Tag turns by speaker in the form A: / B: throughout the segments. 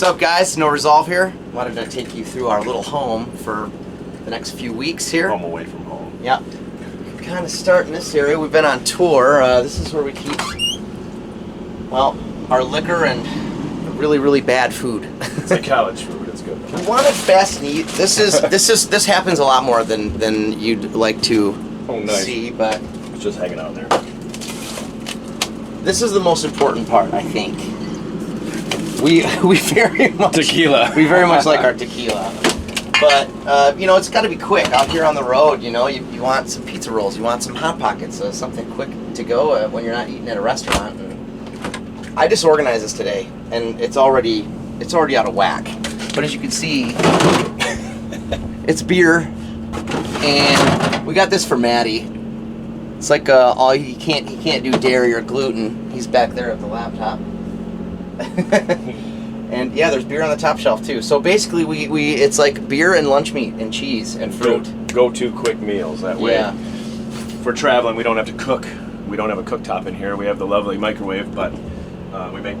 A: up, guys? No Resolve here. Wanted to take you through our little home for the next few weeks here.
B: Home away from home.
A: Yep. Kind of start in this area. We've been on tour. This is where we keep, well, our liquor and really, really bad food.
B: It's like college food. It's good.
A: We want it fast and eat. This happens a lot more than you'd like to see, but
B: it's just hanging out there.
A: This is the most important part, I think. We very much
B: tequila.
A: We very much like our tequila, but you know, it's got to be quick out here on the road. You know, you want some pizza rolls, you want some hot pockets, something quick to go when you're not eating at a restaurant. And I disorganized this today, and it's already out of whack. But as you can see, it's beer, and we got this for Maddie. It's like he can't do dairy or gluten. He's back there at the laptop. And yeah, there's beer on the top shelf too. So basically, it's like beer and lunch meat and cheese and fruit.
B: Go-to quick meals that way.
A: Yeah.
B: If we're traveling, we don't have to cook. We don't have a cooktop in here. We have the lovely microwave, but we make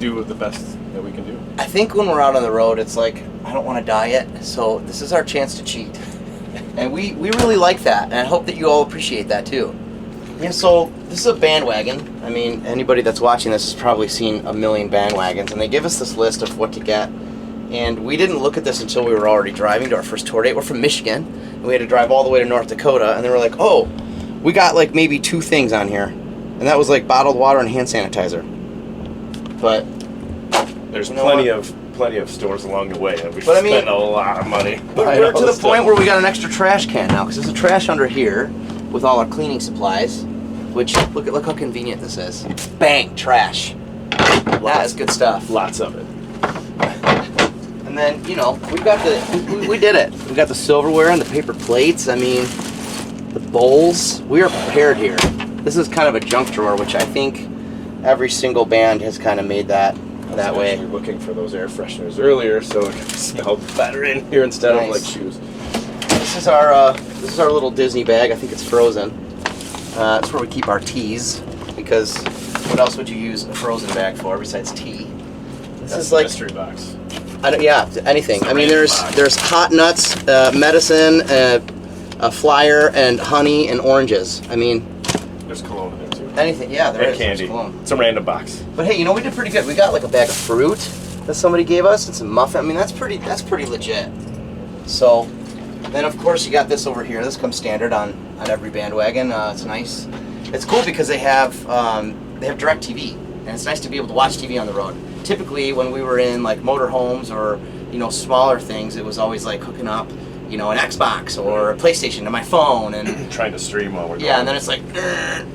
B: do with the best that we can do.
A: I think when we're out on the road, it's like I don't want to diet, so this is our chance to cheat, and we really like that, and I hope that you all appreciate that too. Yeah, so this is a bandwagon. I mean, anybody that's watching this has probably seen a million bandwagons, and they give us this list of what to get. And we didn't look at this until we were already driving to our first tour date. We're from Michigan, and we had to drive all the way to North Dakota, and then we're like, oh, we got like maybe 2 things on here, and that was like bottled water and hand sanitizer. But
B: there's plenty of stores along the way, and we spent a lot of money.
A: We're to the point where we got an extra trash can now, because there's a trash under here with all our cleaning supplies. Which, look how convenient this is. Bang, trash. That is good stuff.
B: Lots of it.
A: And then, you know, we did it. We got the silverware and the paper plates. I mean, the bowls. We are prepared here. This is kind of a junk drawer, which I think every single band has kind of made that way.
B: We were looking for those air fresheners earlier, so it smelled better in here instead of like shoes.
A: This is our little Disney bag. I think it's frozen. That's where we keep our teas, because what else would you use a frozen bag for besides tea?
B: This is like mystery box.
A: Yeah, anything. I mean, there's hot nuts, medicine, a flyer, and honey and oranges. I mean,
B: there's cologne in there too.
A: Anything, yeah, there is.
B: Candy.
A: Cologne.
B: It's a random box.
A: But hey, you know, we did pretty good. We got like a bag of fruit that somebody gave us and some muffin. I mean, that's pretty legit. So. Then of course you got this over here. This comes standard on every bandwagon. It's nice. It's cool because they have direct TV, and it's nice to be able to watch TV on the road. Typically, when we were in like motorhomes or smaller things, it was always like hooking up an Xbox or a PlayStation to my phone and
B: trying to stream while we're going.
A: Yeah, and then it's like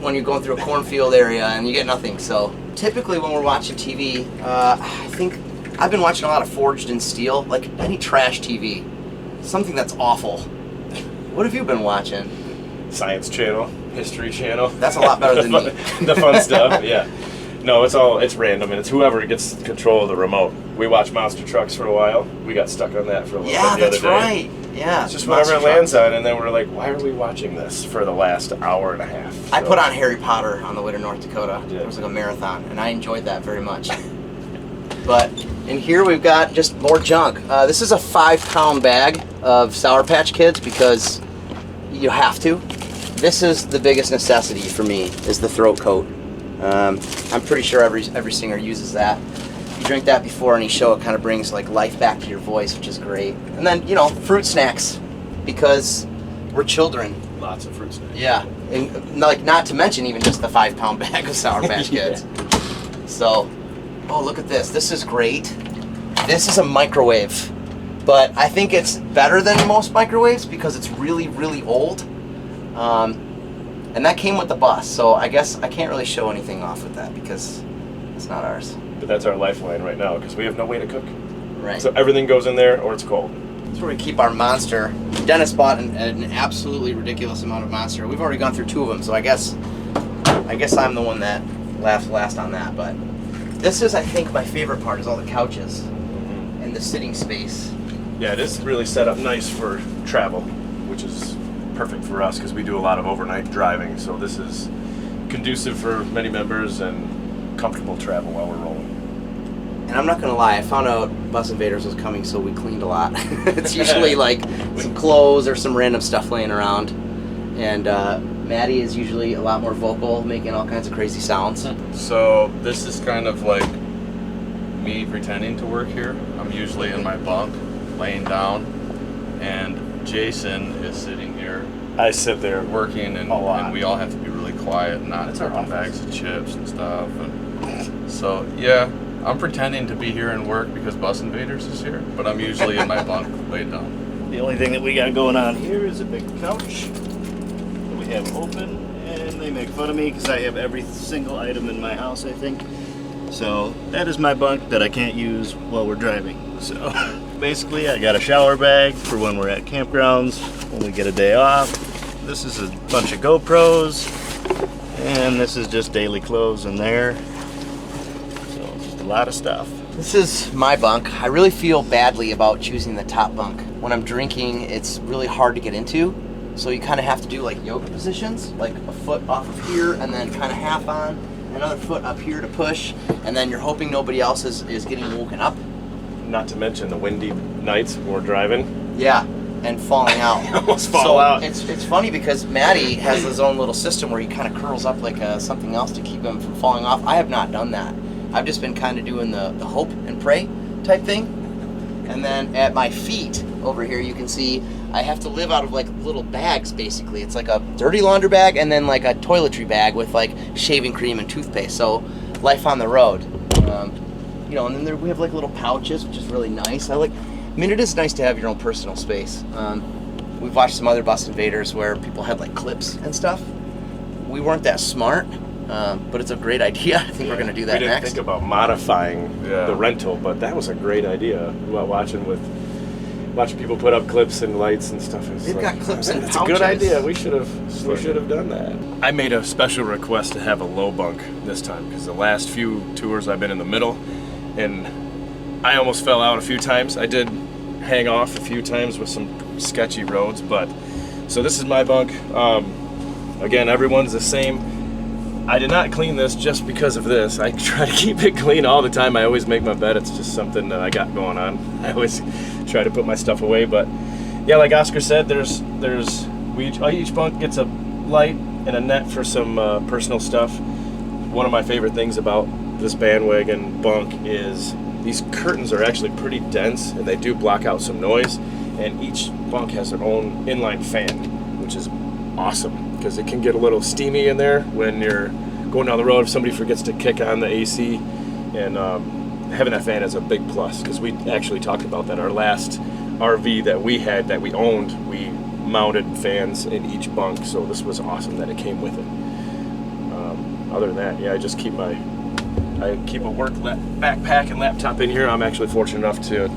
A: when you're going through a cornfield area and you get nothing. So typically when we're watching TV, I think I've been watching a lot of Forged in Steel, like any trash TV. Something that's awful. What have you been watching?
B: Science Channel, History Channel.
A: That's a lot better than me.
B: The fun stuff, yeah. No, it's random, and it's whoever gets control of the remote. We watched Monster Trucks for a while. We got stuck on that for a little bit the other day.
A: Yeah, that's right. Yeah.
B: It's just whatever it lands on, and then we're like, why are we watching this for the last hour and a half? So,
A: I put on Harry Potter on the way to North Dakota. It was like a marathon, and I enjoyed that very much. But in here we've got just more junk. This is a 5-pound bag of Sour Patch Kids because you have to. This is the biggest necessity for me, is the throat coat. I'm pretty sure every singer uses that. You drink that before any show, it kind of brings like life back to your voice, which is great. And then, fruit snacks, because we're children.
B: Lots of fruit snacks.
A: Yeah, and like not to mention even just the 5-pound bag of Sour Patch Kids. Yeah. So. Oh, look at this. This is great. This is a microwave. But I think it's better than most microwaves because it's really, really old. And that came with the bus. So I guess I can't really show anything off with that because it's not ours.
B: But that's our lifeline right now because we have no way to cook.
A: Right.
B: So everything goes in there or it's cold.
A: That's where we keep our Monster. Dennis bought an absolutely ridiculous amount of Monster. We've already gone through 2 of them, so I guess I'm the one that laughs last on that. But this is, I think, my favorite part is all the couches and the sitting space.
B: Yeah, it is really set up nice for travel, which is perfect for us because we do a lot of overnight driving. So this is conducive for many members and comfortable travel while we're rolling.
A: And And I'm not gonna lie, I found out Bus Invaders was coming, so we cleaned a lot. It's usually like some clothes or some random stuff laying around. And Maddie is usually a lot more vocal, making all kinds of crazy sounds.
C: So this is kind of like me pretending to work here. I'm usually in my bunk, laying down, and Jason is sitting here
B: I sit there.
C: working, and we all have to be really quiet, not dropping bags of chips and stuff. And so yeah, I'm pretending to be here and work because Bus Invaders is here, but I'm usually in my bunk laid down.
D: The only thing that we got going on here is a big couch that we have open, and they make fun of me because I have every single item in my house, I think. So that is my bunk that I can't use while we're driving. So basically I got a shower bag for when we're at campgrounds, when we get a day off. This is a bunch of GoPros, and this is just daily clothes in there. So just a lot of stuff.
A: This is my bunk. I really feel badly about choosing the top bunk. When I'm drinking, it's really hard to get into. So you kind of have to do like yoga positions, like a foot off of here and then kind of half on, another foot up here to push, and then you're hoping nobody else is getting woken up.
B: Not to mention the windy nights when we're driving.
A: Yeah, and falling out.
B: Almost fall out.
A: It's funny because Matty has his own little system where he kind of curls up like something else to keep him from falling off. I have not done that. I've just been kind of doing the hope and pray type thing. And then at my feet over here, you can see I have to live out of like little bags basically. It's like a dirty laundry bag and then like a toiletry bag with like shaving cream and toothpaste. So life on the road. You know, and then we have like little pouches, which is really nice. I mean, it is nice to have your own personal space. We've watched some other Bus Invaders where people had like clips and stuff. We weren't that smart, but it's a great idea. I think we're going to do that
B: We didn't
A: next.
B: think about modifying the rental, but that was a great idea. Watching people put up clips and lights and stuff.
A: They've got clips and
B: It's
A: pouches.
B: a good idea. We should have done that. I made a special request to have a low bunk this time because the last few tours I've been in the middle, and I almost fell out a few times. I did hang off a few times with some sketchy roads, but so this is my bunk. Again, everyone's the same. I did not clean this just because of this. I try to keep it clean all the time. I always make my bed. It's just something that I got going on. I always try to put my stuff away, but yeah, like Oscar said, each bunk gets a light and a net for some personal stuff. One of my favorite things about this bandwagon bunk is these curtains are actually pretty dense and they do block out some noise, and each bunk has their own inline fan, which is awesome because it can get a little steamy in there when you're going down the road if somebody forgets to kick on the AC, and having that fan is a big plus because we actually talked about that. Our last RV that we owned, we mounted fans in each bunk, so this was awesome that it came with it. Other than that, yeah, I keep a work backpack and laptop in here. I'm actually fortunate enough to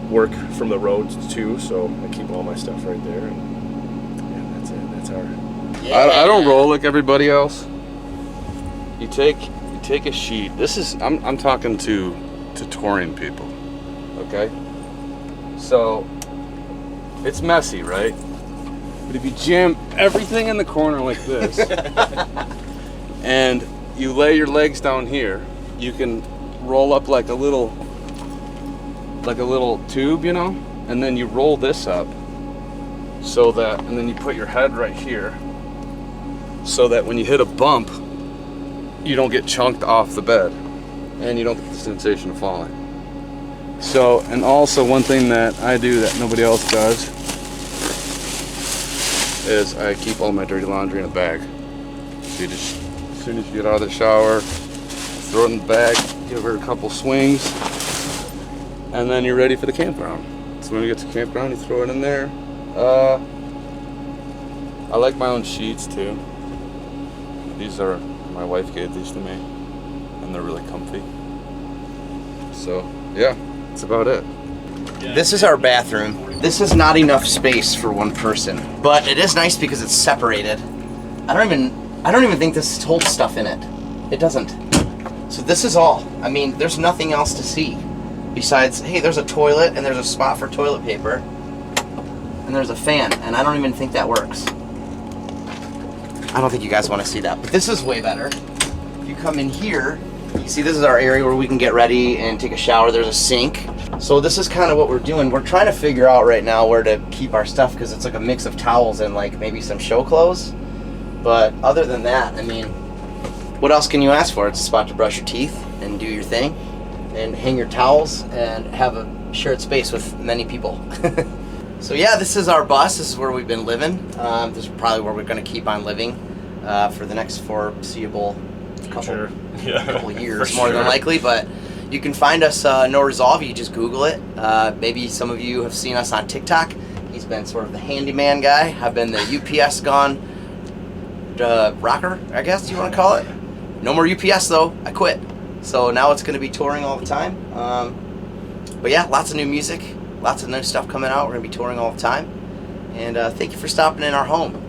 B: work from the road too, so I keep all my stuff right there. And yeah, that's it. That's our.
A: Yeah.
E: I don't roll like everybody else. You take a sheet. I'm talking to touring people. Okay? So it's messy, right? But if you jam everything in the corner like this and you lay your legs down here, you can roll up like a little tube, you know, and then you roll this up so that, and then you put your head right here so that when you hit a bump, you don't get chunked off the bed and you don't get the sensation of falling. So, and also one thing that I do that nobody else does is I keep all my dirty laundry in a bag. So you just, as soon as you get out of the shower, throw it in the bag, give her a couple swings, and then you're ready for the campground. So when you get to the campground, you throw it in there. I like my own sheets too. These are, my wife gave these to me, and they're really comfy. So yeah, that's about it.
A: This is our bathroom. This is not enough space for one person, but it is nice because it's separated. I don't even think this holds stuff in it. It doesn't. So this is all. I mean, there's nothing else to see besides, hey, there's a toilet and there's a spot for toilet paper and there's a fan, and I don't even think that works. I don't think you guys want to see that, but this is way better. If you come in here, You see, this is our area where we can get ready and take a shower. There's a sink. So this is kind of what we're doing. We're trying to figure out right now where to keep our stuff because it's like a mix of towels and like maybe some show clothes. But other than that, I mean, what else can you ask for? It's a spot to brush your teeth and do your thing and hang your towels and have a shared space with many people. So yeah, this is our bus. This is where we've been living. This is probably where we're going to keep on living for the next foreseeable couple of years, more than likely. But you can find us No Resolve. You just Google it. Maybe some of you have seen us on TikTok. He's been sort of the handyman guy. I've been the UPS gone rocker, I guess you want to call it. No more UPS though. I quit. So now it's going to be touring all the time. But yeah, lots of new music. Lots of new stuff coming out. We're going to be touring all the time. And thank you for stopping in our home.